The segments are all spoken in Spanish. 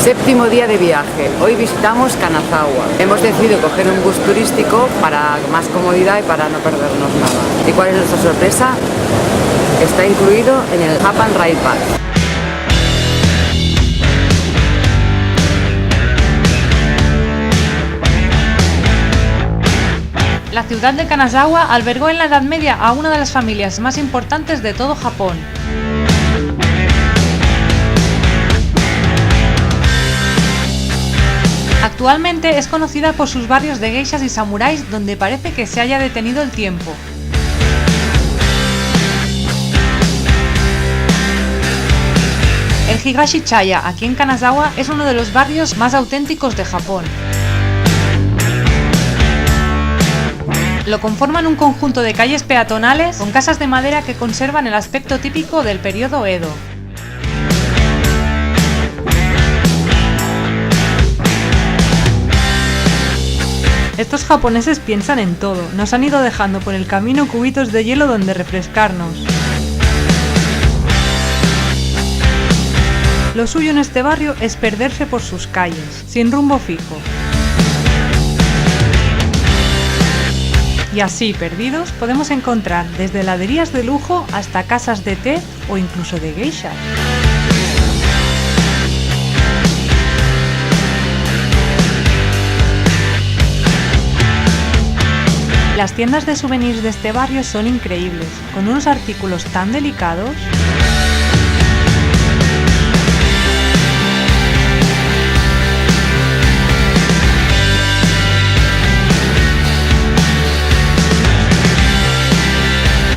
Séptimo día de viaje. Hoy visitamos Kanazawa. Hemos decidido coger un bus turístico para más comodidad y para no perdernos nada. ¿Y cuál es nuestra sorpresa? Está incluido en el Japan Rail Pass. La ciudad de Kanazawa albergó en la Edad Media a una de las familias más importantes de todo Japón. Actualmente es conocida por sus barrios de geishas y samuráis donde parece que se haya detenido el tiempo. El Higashi-chaya, aquí en Kanazawa, es uno de los barrios más auténticos de Japón. Lo conforman un conjunto de calles peatonales con casas de madera que conservan el aspecto típico del periodo Edo. Estos japoneses piensan en todo, nos han ido dejando por el camino cubitos de hielo donde refrescarnos. Lo suyo en este barrio es perderse por sus calles, sin rumbo fijo. Y así, perdidos, podemos encontrar desde heladerías de lujo hasta casas de té o incluso de geishas. Las tiendas de souvenirs de este barrio son increíbles, con unos artículos tan delicados.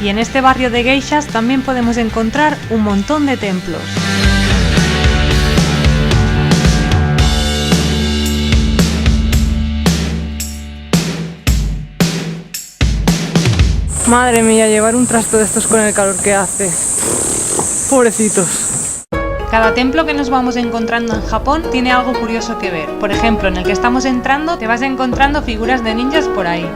Y en este barrio de geishas también podemos encontrar un montón de templos. Madre mía, llevar un trasto de estos con el calor que hace. Pobrecitos. Cada templo que nos vamos encontrando en Japón tiene algo curioso que ver. Por ejemplo, en el que estamos entrando te vas encontrando figuras de ninjas por ahí.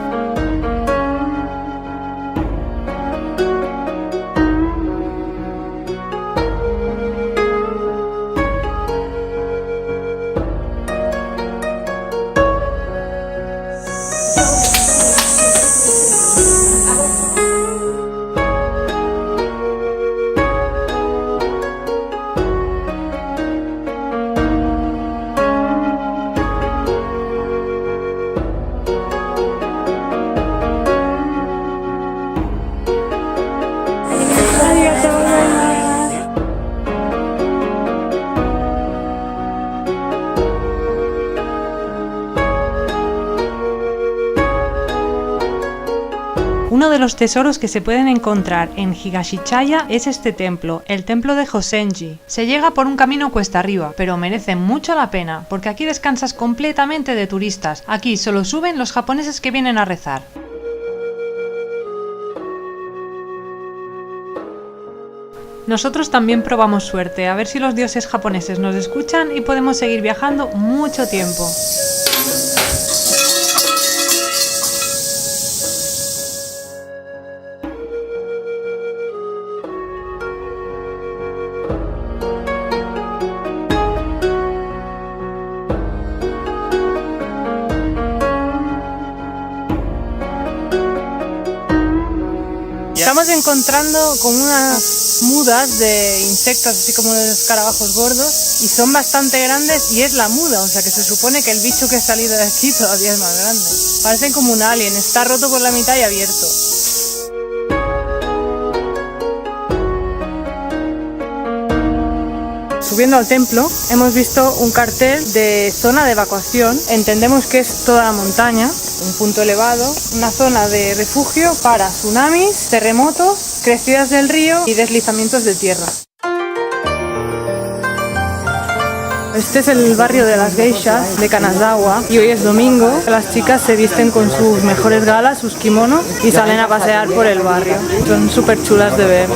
Uno de los tesoros que se pueden encontrar en Higashi-chaya es este templo, el templo de Hosenji. Se llega por un camino cuesta arriba, pero merece mucho la pena, porque aquí descansas completamente de turistas. Aquí solo suben los japoneses que vienen a rezar. Nosotros también probamos suerte, a ver si los dioses japoneses nos escuchan y podemos seguir viajando mucho tiempo. Estamos encontrando como unas mudas de insectos, así como de escarabajos gordos, y son bastante grandes y es la muda, o sea que se supone que el bicho que ha salido de aquí todavía es más grande. Parecen como un alien, está roto por la mitad y abierto. Subiendo al templo hemos visto un cartel de zona de evacuación. Entendemos que es toda la montaña, un punto elevado, una zona de refugio para tsunamis, terremotos, crecidas del río y deslizamientos de tierra. Este es el barrio de las geishas de Kanazawa y hoy es domingo. Las chicas se visten con sus mejores galas, sus kimonos y salen a pasear por el barrio. Son súper chulas de ver.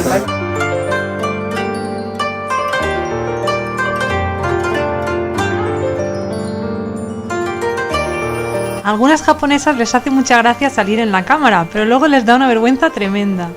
A algunas japonesas les hace mucha gracia salir en la cámara, pero luego les da una vergüenza tremenda.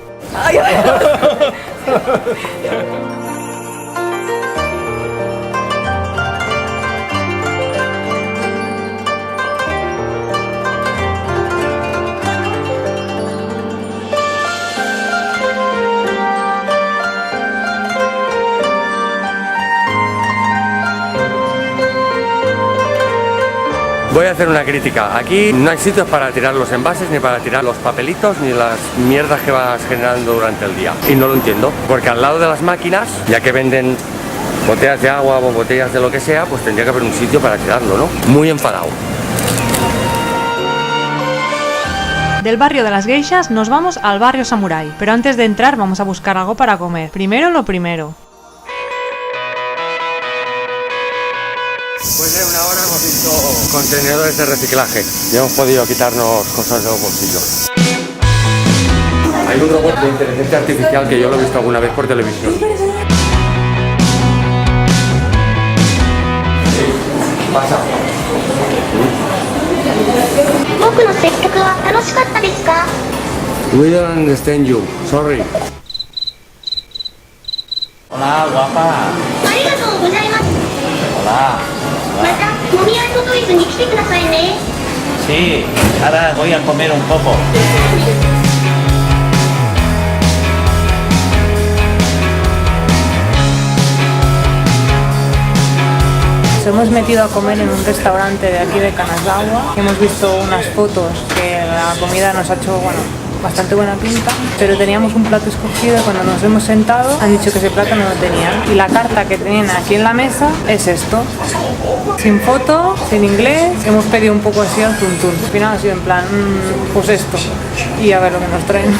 Voy a hacer una crítica. Aquí no hay sitios para tirar los envases, ni para tirar los papelitos, ni las mierdas que vas generando durante el día. Y no lo entiendo, porque al lado de las máquinas, ya que venden botellas de agua o botellas de lo que sea, pues tendría que haber un sitio para tirarlo, ¿no? Muy enfadado. Del barrio de las geishas nos vamos al barrio samurái, pero antes de entrar vamos a buscar algo para comer. Primero lo primero. Después de una hora hemos visto contenedores de reciclaje y hemos podido quitarnos cosas de los bolsillos. Hay un robot de inteligencia artificial que yo lo he visto alguna vez por televisión. Pasa. We don't understand you. Sorry. Hola, guapa. Hola. Sí, ahora voy a comer un poco. Nos hemos metido a comer en un restaurante de aquí de Kanazawa. Hemos visto unas fotos que la comida nos ha hecho, bueno, bastante buena pinta, pero teníamos un plato escogido y cuando nos hemos sentado han dicho que ese plato no lo tenían. Y la carta que tenían aquí en la mesa es esto. Sin foto, sin inglés, hemos pedido un poco así al tuntún. Al final ha sido en plan, pues esto, y a ver lo que nos traen.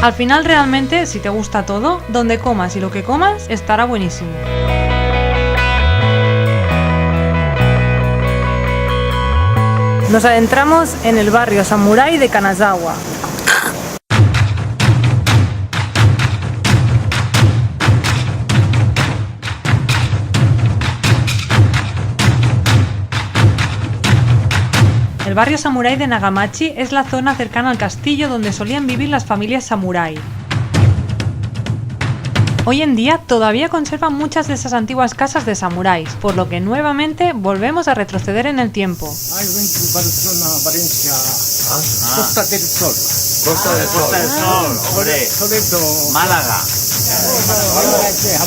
Al final realmente, si te gusta todo, donde comas y lo que comas estará buenísimo. Nos adentramos en el barrio samurái de Kanazawa. El barrio samurái de Nagamachi es la zona cercana al castillo donde solían vivir las familias samurái. Hoy en día todavía conservan muchas de esas antiguas casas de samuráis, por lo que nuevamente volvemos a retroceder en el tiempo. Barcelona, Valencia, Costa del Sol. Costa del Sol. Costa del Sol, hombre. Málaga.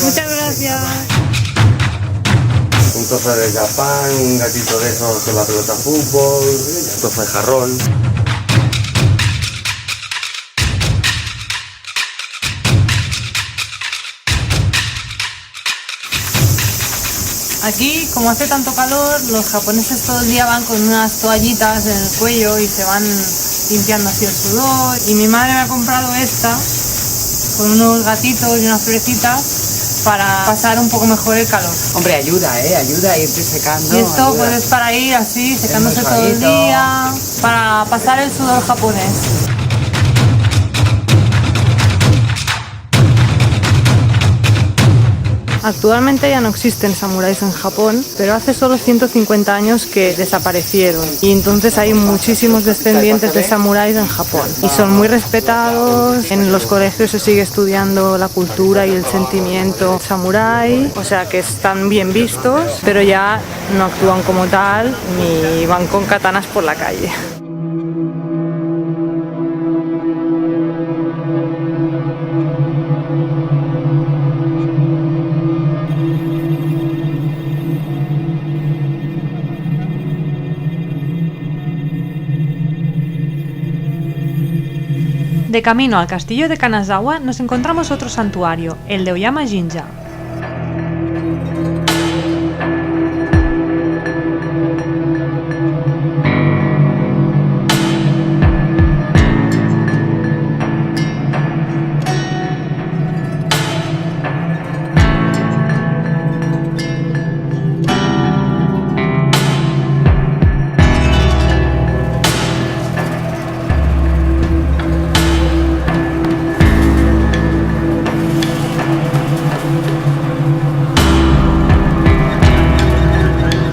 Muchas gracias. Un trozo de Japón, un gatito de esos con la pelota de fútbol, un trozo de jarrón. Aquí, como hace tanto calor, los japoneses todo el día van con unas toallitas en el cuello y se van limpiando así el sudor. Y mi madre me ha comprado esta, con unos gatitos y unas florecitas, para pasar un poco mejor el calor. Hombre, ayuda a irte secando. Y esto ayuda. pues es para ir así, secándose muy todo el suavito. día, para pasar el sudor japonés. Actualmente ya no existen samuráis en Japón, pero hace solo 150 años que desaparecieron. Y entonces hay muchísimos descendientes de samuráis en Japón. Y son muy respetados, en los colegios se sigue estudiando la cultura y el sentimiento samurái, o sea que están bien vistos, pero ya no actúan como tal ni van con katanas por la calle. De camino al castillo de Kanazawa nos encontramos otro santuario, el de Oyama Jinja.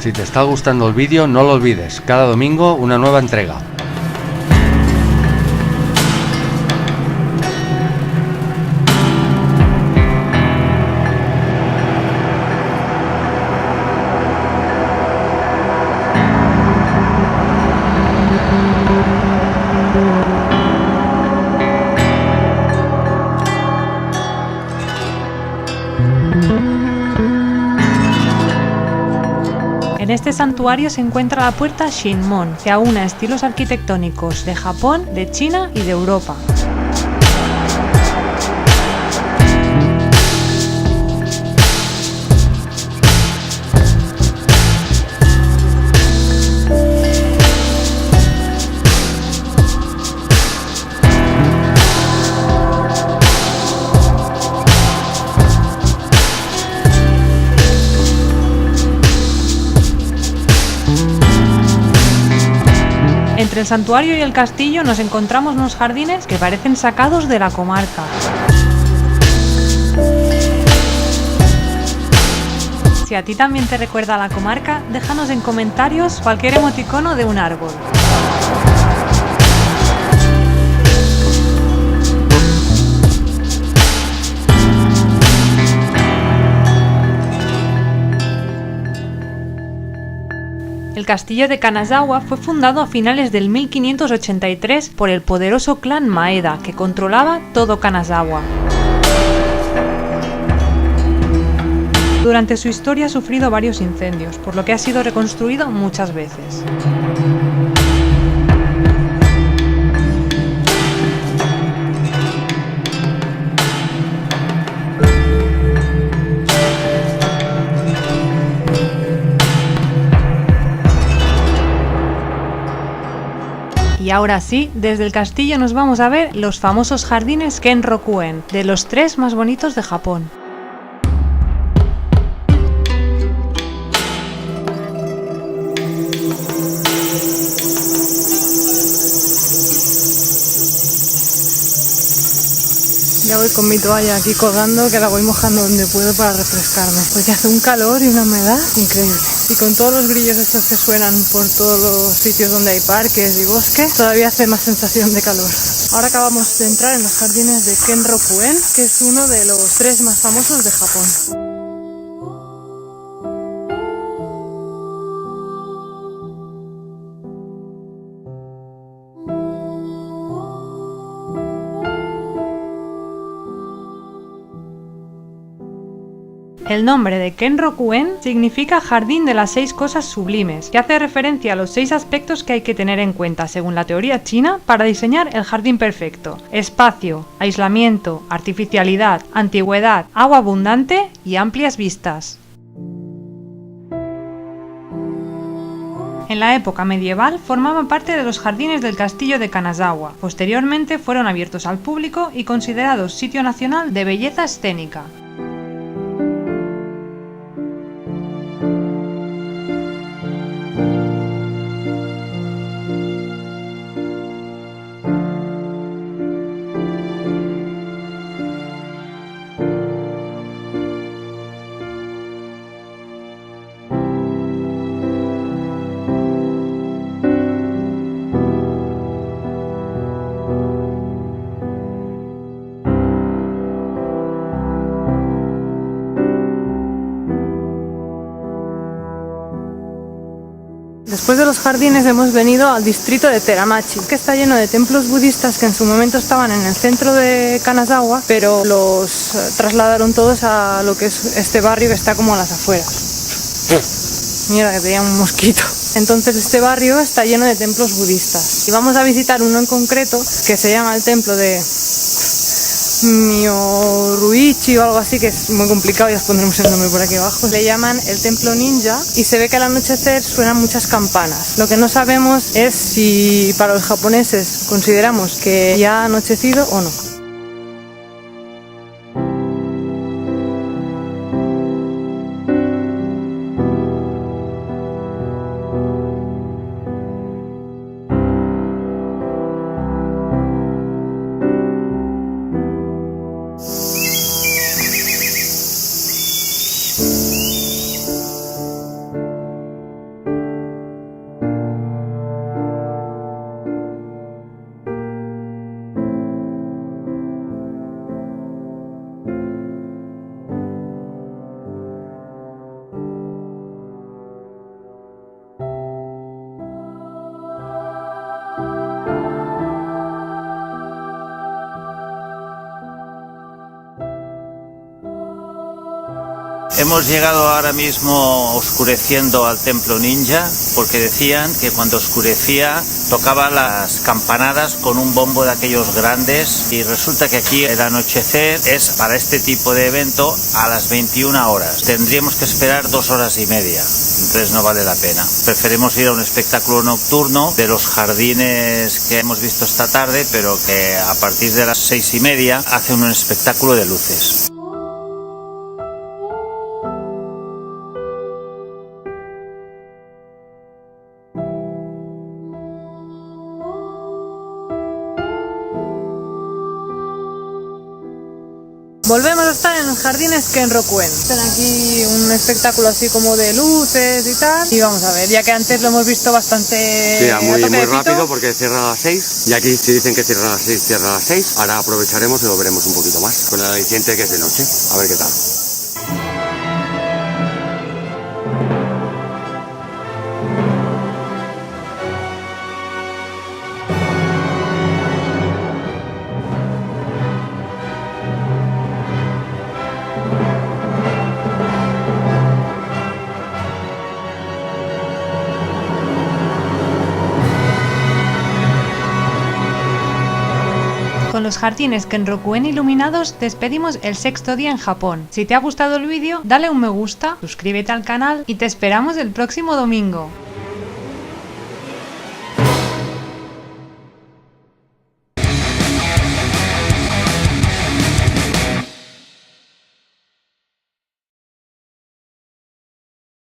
Si te está gustando el vídeo, no lo olvides, cada domingo una nueva entrega. En este santuario se encuentra la puerta Shinmon, que aúna estilos arquitectónicos de Japón, de China y de Europa. Entre el santuario y el castillo nos encontramos unos jardines que parecen sacados de la comarca. Si a ti también te recuerda a la comarca, déjanos en comentarios cualquier emoticono de un árbol. El castillo de Kanazawa fue fundado a finales del 1583 por el poderoso clan Maeda, que controlaba todo Kanazawa. Durante su historia ha sufrido varios incendios, por lo que ha sido reconstruido muchas veces. Y ahora sí, desde el castillo nos vamos a ver los famosos jardines Kenrokuen, de los 3 más bonitos de Japón. Ya voy con mi toalla aquí colgando, que la voy mojando donde puedo para refrescarme, porque hace un calor y una humedad increíble. Y con todos los grillos estos que suenan por todos los sitios donde hay parques y bosques, todavía hace más sensación de calor. Ahora acabamos de entrar en los jardines de Kenrokuen, que es uno de los 3 más famosos de Japón. El nombre de Kenrokuen significa Jardín de las 6 cosas sublimes, que hace referencia a los 6 aspectos que hay que tener en cuenta, según la teoría china, para diseñar el jardín perfecto: espacio, aislamiento, artificialidad, antigüedad, agua abundante y amplias vistas. En la época medieval formaban parte de los jardines del castillo de Kanazawa. Posteriormente fueron abiertos al público y considerados sitio nacional de belleza escénica. Después de los jardines hemos venido al distrito de Teramachi, que está lleno de templos budistas que en su momento estaban en el centro de Kanazawa, pero los trasladaron todos a lo que es este barrio que está como a las afueras. Mira, que tenía un mosquito. Entonces este barrio está lleno de templos budistas. Y vamos a visitar uno en concreto que se llama el templo de Myoruichi o algo así, que es muy complicado, ya os pondremos el nombre por aquí abajo. Le llaman el templo ninja y se ve que al anochecer suenan muchas campanas. Lo que no sabemos es si para los japoneses consideramos que ya ha anochecido o no. Hemos llegado ahora mismo oscureciendo al templo ninja porque decían que cuando oscurecía tocaba las campanadas con un bombo de aquellos grandes y resulta que aquí el anochecer es para este tipo de evento a las 21 horas. Tendríamos que esperar 2 horas y media, entonces no vale la pena. Preferimos ir a un espectáculo nocturno de los jardines que hemos visto esta tarde, pero que a partir de las 6:30 hacen un espectáculo de luces. Volvemos a estar en los jardines Kenrokuen. Están aquí un espectáculo así como de luces y tal. Y vamos a ver, ya que antes lo hemos visto bastante... Sí, muy rápido porque cierra a las 6. Y aquí si dicen que cierra a las 6, cierra a las 6. Ahora aprovecharemos y lo veremos un poquito más. Con el aliciente que es de noche. A ver qué tal. Con los jardines Kenrokuen iluminados despedimos el 6º día en Japón. Si te ha gustado el vídeo, dale un me gusta, suscríbete al canal y te esperamos el próximo domingo.